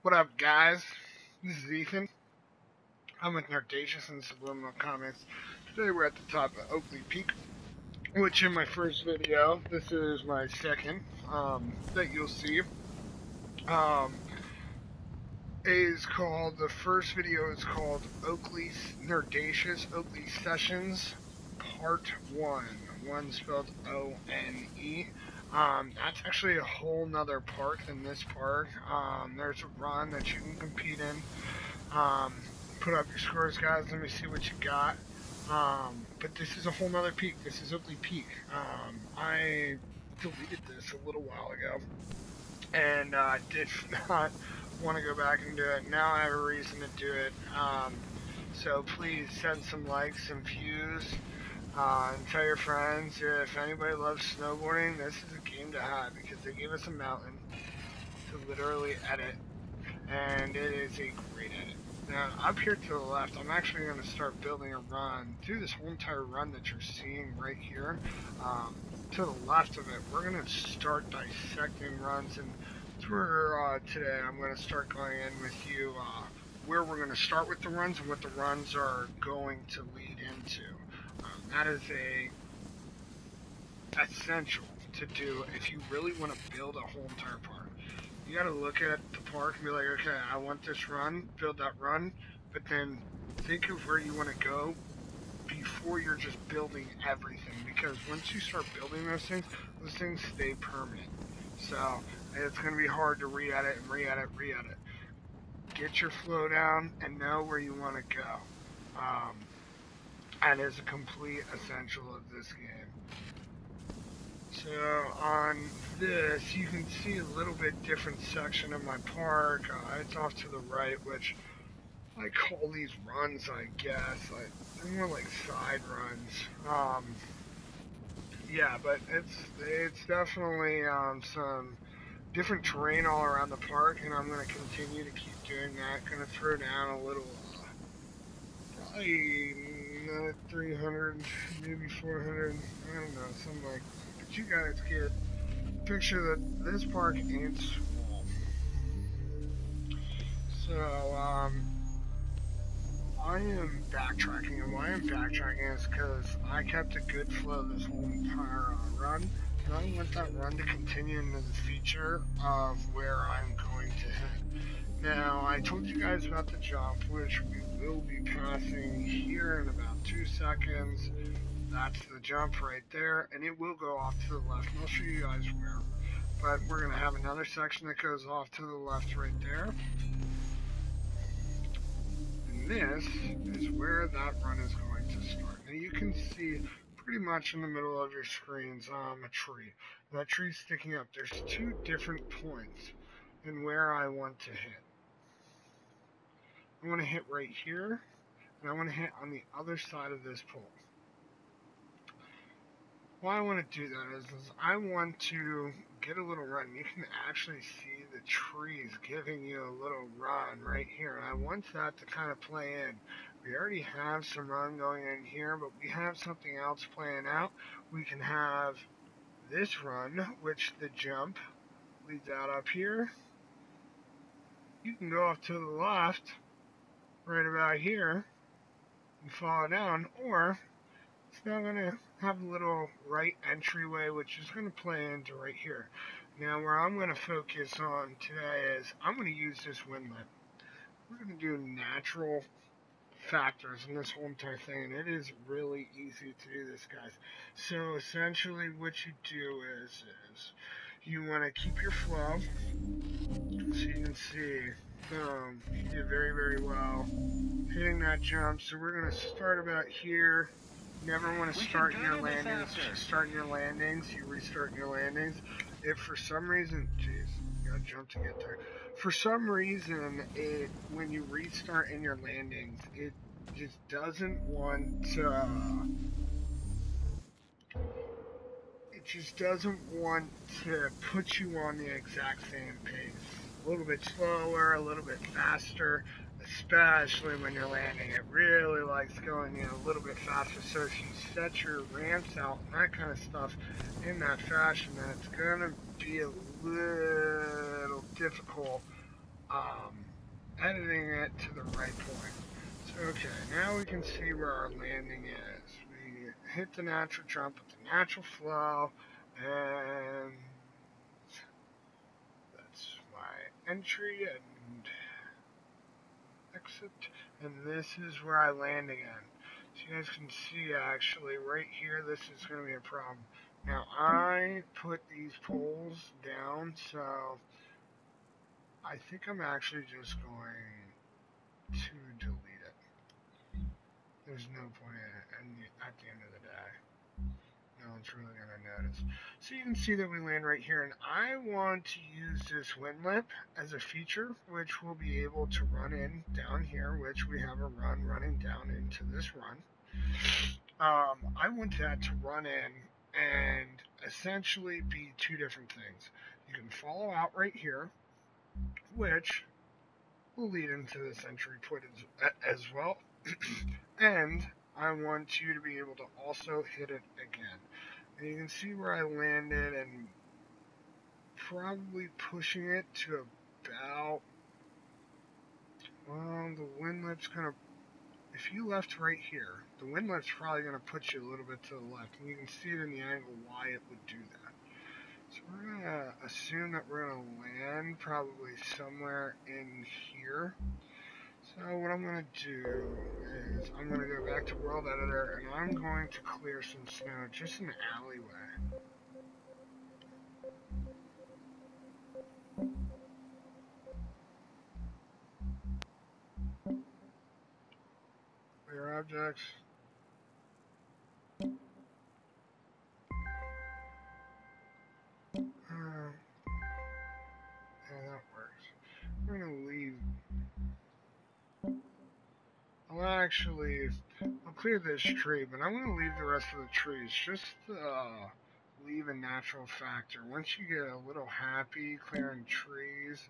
What up, guys? This is Ethan. I'm with NERDacious and Subliminal Comics. Today we're at the top of Oakley Peak, which in my first video, this is my second, that you'll see, the first video is called NERDacious Oakley Sessions, Part 1. One spelled O-N-E. That's actually a whole nother park than this park. There's a run that you can compete in. Put up your scores, guys. Let me see what you got. But this is a whole nother peak. This is Oakley Peak. I deleted this a little while ago, and did not want to go back and do it. Now I have a reason to do it. So please send some likes and views. And tell your friends, if anybody loves snowboarding, this is a game to have, because they gave us a mountain to literally edit, and it is a great edit. Now, up here to the left, I'm actually going to start building a run through this whole entire run that you're seeing right here. To the left of it, we're going to start dissecting runs, and through today, I'm going to start going in with you where we're going to start with the runs and what the runs are going to lead into. That is essential to do if you really want to build a whole entire park. You got to look at the park and be like, okay, I want this run, build that run, but then think of where you want to go before you're just building everything, because once you start building those things stay permanent. So it's going to be hard to re-edit and re-edit. Get your flow down and know where you want to go. That is a complete essential of this game. So on this, you can see a little bit different section of my park. It's off to the right, which I call these runs, I guess. They're more like side runs. Yeah, but it's definitely some different terrain all around the park, and I'm going to continue to keep doing that. Going to throw down a little, probably 300, maybe 400, I don't know, something like that. But you guys get a picture that this park ain't small. So, I am backtracking, and why I'm backtracking is because I kept a good flow this whole entire run, and I want that run to continue into the feature of where I'm going to hit. Now, I told you guys about the jump, which we will be passing here in about 2 seconds. That's the jump right there, and it will go off to the left, and I'll show you guys where. But we're going to have another section that goes off to the left right there. And this is where that run is going to start. Now you can see pretty much in the middle of your screens a tree. That tree's sticking up. There's 2 different points in where I want to hit. I want to hit right here, and I want to hit on the other side of this pole. Why I want to do that is I want to get a little run. You can actually see the trees giving you a little run right here, and I want that to kind of play in. We already have some run going in here, but we have something else playing out. We can have this run, which the jump leads out up here. You can go off to the left, right about here, and fall down, or it's now going to have a little right entryway, which is going to play into right here. Now, where I'm going to focus on today is I'm going to use this windlet. We're going to do natural factors in this whole entire thing, and it is really easy to do this, guys. So essentially what you do is you want to keep your flow, so you can see you did very, very well hitting that jump. So we're going to start about here. Never want to start in your landings. Start in your landings. You restart in your landings. If for some reason, jeez, you gotta jump to get there. For some reason, when you restart in your landings, it just doesn't want to. It just doesn't want to put you on the exact same pace. A little bit slower, a little bit faster. Especially when you're landing, it really likes going in a little bit faster. So if you set your ramps out and that kind of stuff in that fashion, then it's going to be a little difficult editing it to the right point. So, okay, now we can see where our landing is. We hit the natural jump with the natural flow, and that's my entry and exit, and this is where I land again. So you guys can see actually right here, this is going to be a problem. Now I put these poles down, so I think I'm actually just going to delete it. There's no point in it at the end of the day. No one's really going to notice. So you can see that we land right here, and I want to use this wind lip as a feature, which we'll be able to run in down here, which we have a run running down into this run. I want that to run in and essentially be two different things. You can follow out right here, which will lead into this entry point as well. And I want you to be able to also hit it again. And you can see where I landed and probably pushing it to about, well, the wind lip's going to, if you left right here, the wind lip's probably going to put you a little bit to the left. And you can see it in the angle why it would do that. So we're going to assume that we're going to land probably somewhere in here. So what I'm going to do is I'm going to go back to World Editor, and I'm going to clear some snow, just an alleyway. Clear objects. Yeah, that works. We're going to leave. I'll clear this tree, but I'm going to leave the rest of the trees. Just leave a natural factor. Once you get a little happy clearing trees,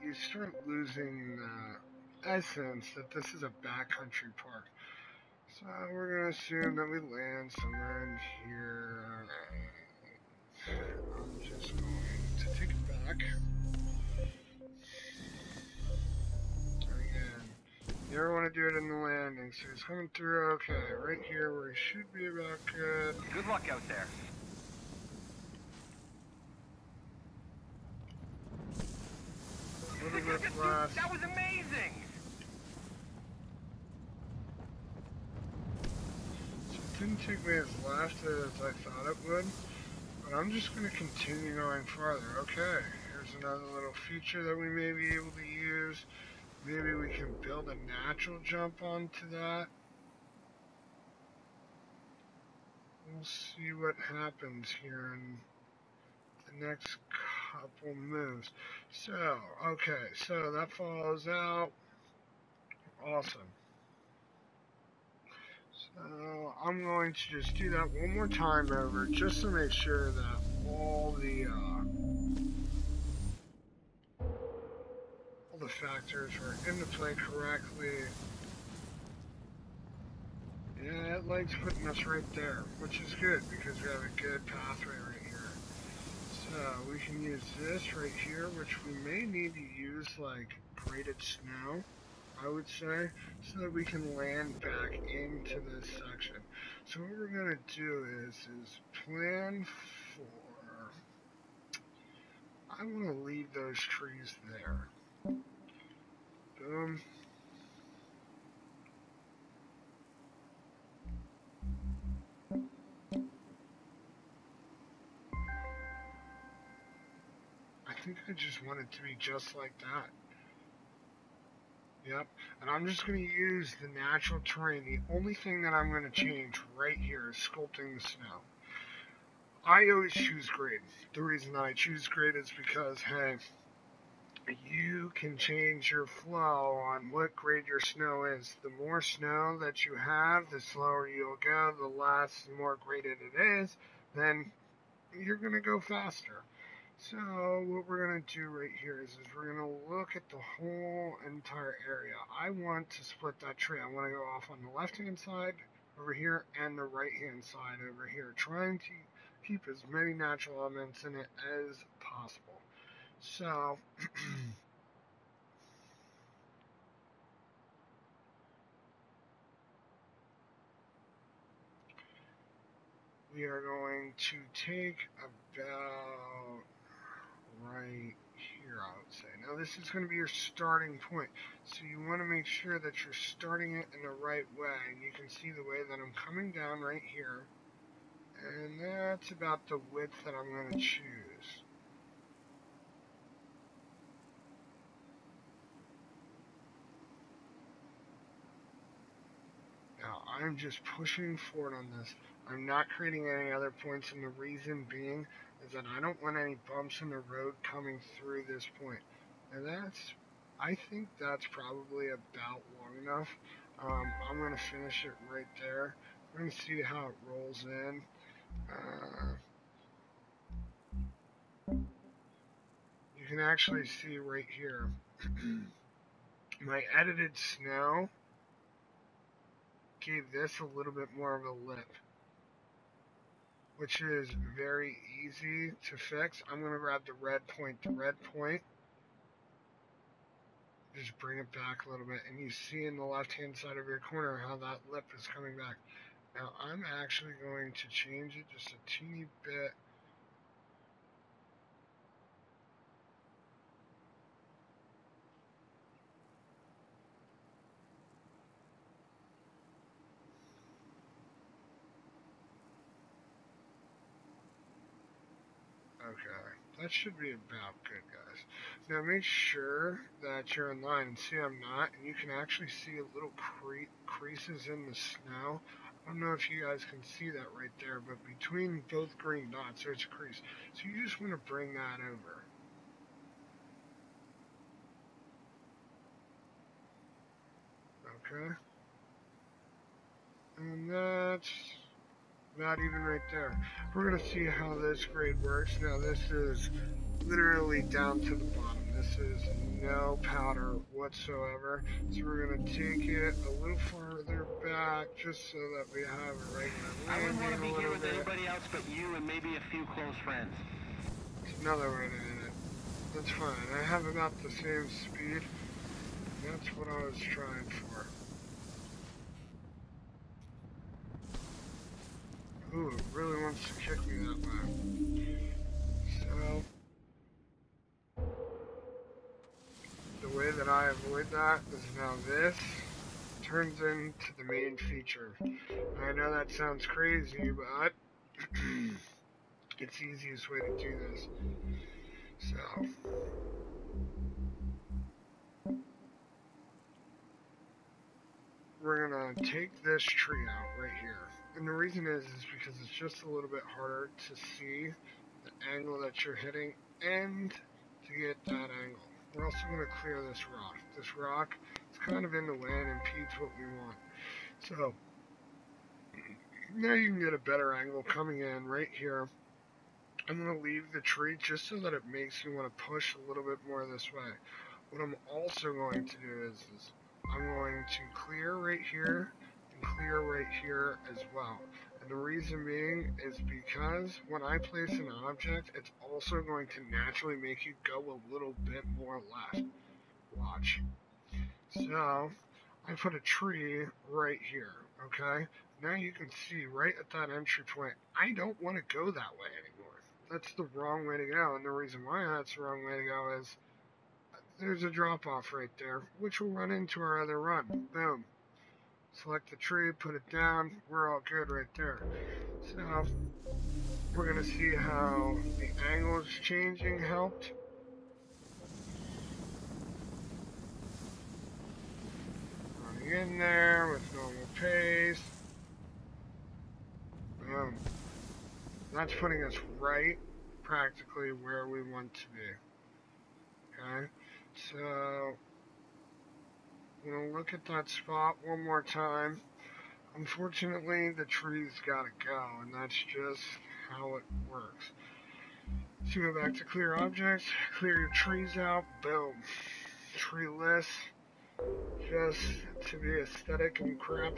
you start losing the essence that this is a backcountry park. So we're going to assume that we land somewhere in here. I'm just going to take it back. You ever want to do it in the landing, so he's coming through okay. Right here where he should be about good. Good luck out there. A little bit less. That was amazing! So it didn't take me as left as I thought it would, but I'm just going to continue going farther. Okay, here's another little feature that we may be able to use. Maybe we can build a natural jump onto that. We'll see what happens here in the next couple moves. So, okay, so that follows out. Awesome. So, I'm going to just do that one more time over, just to make sure that all the factors are into play correctly. Yeah, it likes putting us right there, which is good because we have a good pathway right here. So we can use this right here, which we may need to use like graded snow, I would say, so that we can land back into this section. So what we're going to do is plan for, I want to leave those trees there. Boom. I think I just want it to be just like that. Yep. And I'm just going to use the natural terrain. The only thing that I'm going to change right here is sculpting the snow. I always choose grade. The reason that I choose grade is because, hey, you can change your flow on what grade your snow is. The more snow that you have, the slower you'll go. The less, the more graded it is, then you're going to go faster. So what we're going to do right here is we're going to look at the whole entire area. I want to split that tree. I want to go off on the left-hand side over here and the right-hand side over here, trying to keep as many natural elements in it as possible. So we are going to take about right here, I would say. Now this is going to be your starting point, so you want to make sure that you're starting it in the right way. And you can see the way that I'm coming down right here, and that's about the width that I'm going to choose. Now I'm just pushing forward on this. I'm not creating any other points, and the reason being is that I don't want any bumps in the road coming through this point. And I think that's probably about long enough. I'm going to finish it right there. We're going to see how it rolls in. You can actually see right here, my edited snow gave this a little bit more of a lip, which is very easy to fix. I'm going to grab the red point, just bring it back a little bit, and you see in the left hand side of your corner how that lip is coming back. Now I'm actually going to change it just a teeny bit. Okay, that should be about good, guys. Now make sure that you're in line, and see I'm not, and you can actually see a little creases in the snow. I don't know if you guys can see that right there, but between both green dots there's a crease. So you just want to bring that over. Okay. And that's not even right there. We're going to see how this grade works. Now this is literally down to the bottom. This is no powder whatsoever. So we're going to take it a little farther back just so that we have a regular landing. I wouldn't want to be here with anybody else but you and maybe a few close friends. It's another way to hit it. That's fine. I have about the same speed. That's what I was trying for. Ooh, it really wants to kick me that way. So, the way that I avoid that is now this turns into the main feature. I know that sounds crazy, but it's the easiest way to do this. So, we're gonna take this tree out right here. And the reason is because it's just a little bit harder to see the angle that you're hitting and to get that angle. We're also going to clear this rock. This rock is kind of in the way and impedes what we want. So now you can get a better angle coming in right here. I'm going to leave the tree just so that it makes you want to push a little bit more this way. What I'm also going to do is I'm going to clear right here and clear right here as well. And the reason being is because when I place an object, it's also going to naturally make you go a little bit more left. Watch. So, I put a tree right here, okay? Now you can see right at that entry point, I don't want to go that way anymore. That's the wrong way to go, and the reason why that's the wrong way to go is there's a drop-off right there, which will run into our other run. Boom. Select the tree, put it down, we're all good right there. So, we're going to see how the angles changing helped. Running in there with normal pace. Boom. That's putting us right practically where we want to be. Okay? So, I'm going to look at that spot one more time. Unfortunately, the tree's got to go, and that's just how it works. So go back to clear objects, clear your trees out, boom. Treeless, just to be aesthetic and crap.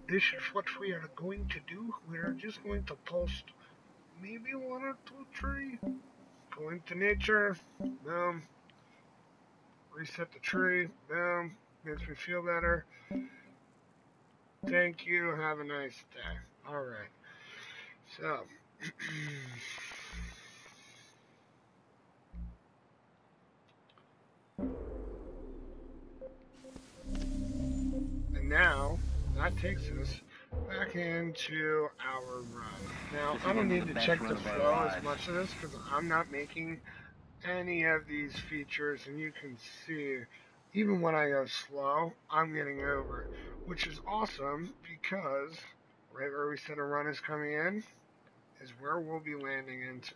This is what we are going to do. We are just going to post maybe one or two trees. Go into nature, boom. Reset the tree, boom. Makes me feel better. Thank you, have a nice day. Alright. So, and now that takes us back into our run. Now, I don't need to check the flow as much of this because I'm not making any of these features, and you can see even when I go slow, I'm getting over, which is awesome because right where we said a run is coming in is where we'll be landing into.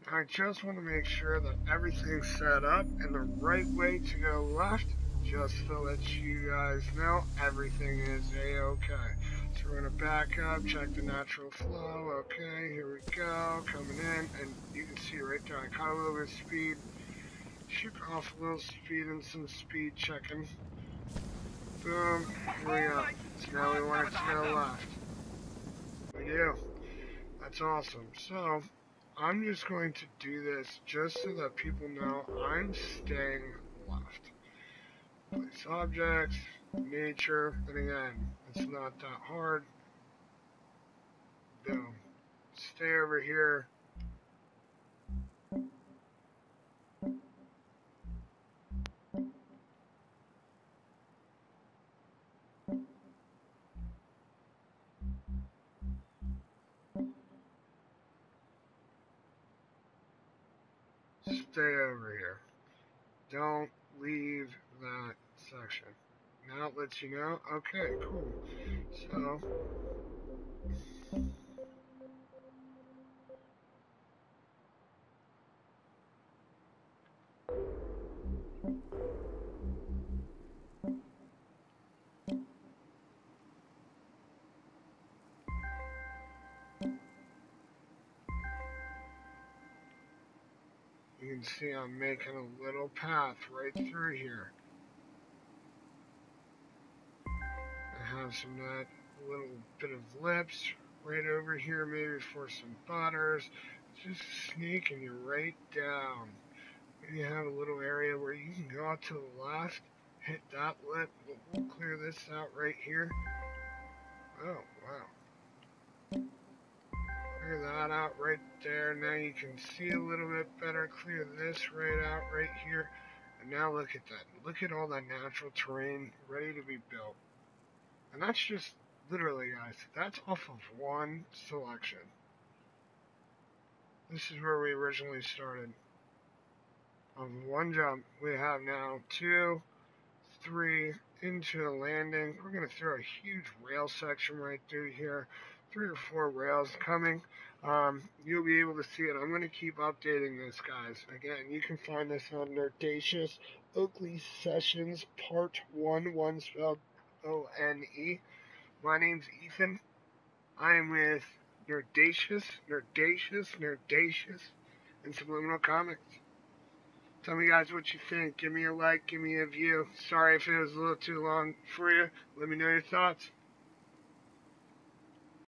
Now I just want to make sure that everything's set up in the right way to go left, just to let you guys know everything is a-okay. So we're going to back up, check the natural flow. Okay, here we go, coming in, and you can see right there, I caught a little bit of speed, shoot off a little speed and some speed checking. Boom, here we go. So now we want it to go left. We do. That's awesome. So, I'm just going to do this just so that people know I'm staying left. Place objects, nature, and again, it's not that hard. Boom. Stay over here. Stay over here. Don't leave that section. Now it lets you know, okay, cool. So, you can see I'm making a little path right through here. I have some that little bit of lips right over here, maybe for some butters. Just sneaking you right down. Maybe you have a little area where you can go out to the left, hit that lip. We'll clear this out right here. Oh, wow. Clear that out right there. Now you can see a little bit better. Clear this right out right here. And now look at that. Look at all that natural terrain ready to be built. And that's just, literally, guys, that's off of one selection. This is where we originally started. On one jump, we have now 2, 3, into a landing. We're going to throw a huge rail section right through here. 3 or 4 rails coming. You'll be able to see it. I'm going to keep updating this, guys. Again, you can find this on NERDacious Oakley Sessions Part 1, one spelled O-N-E. My name's Ethan. I am with NERDacious, and Subliminal Comics. Tell me, guys, what you think. Give me a like, give me a view. Sorry if it was a little too long for you. Let me know your thoughts.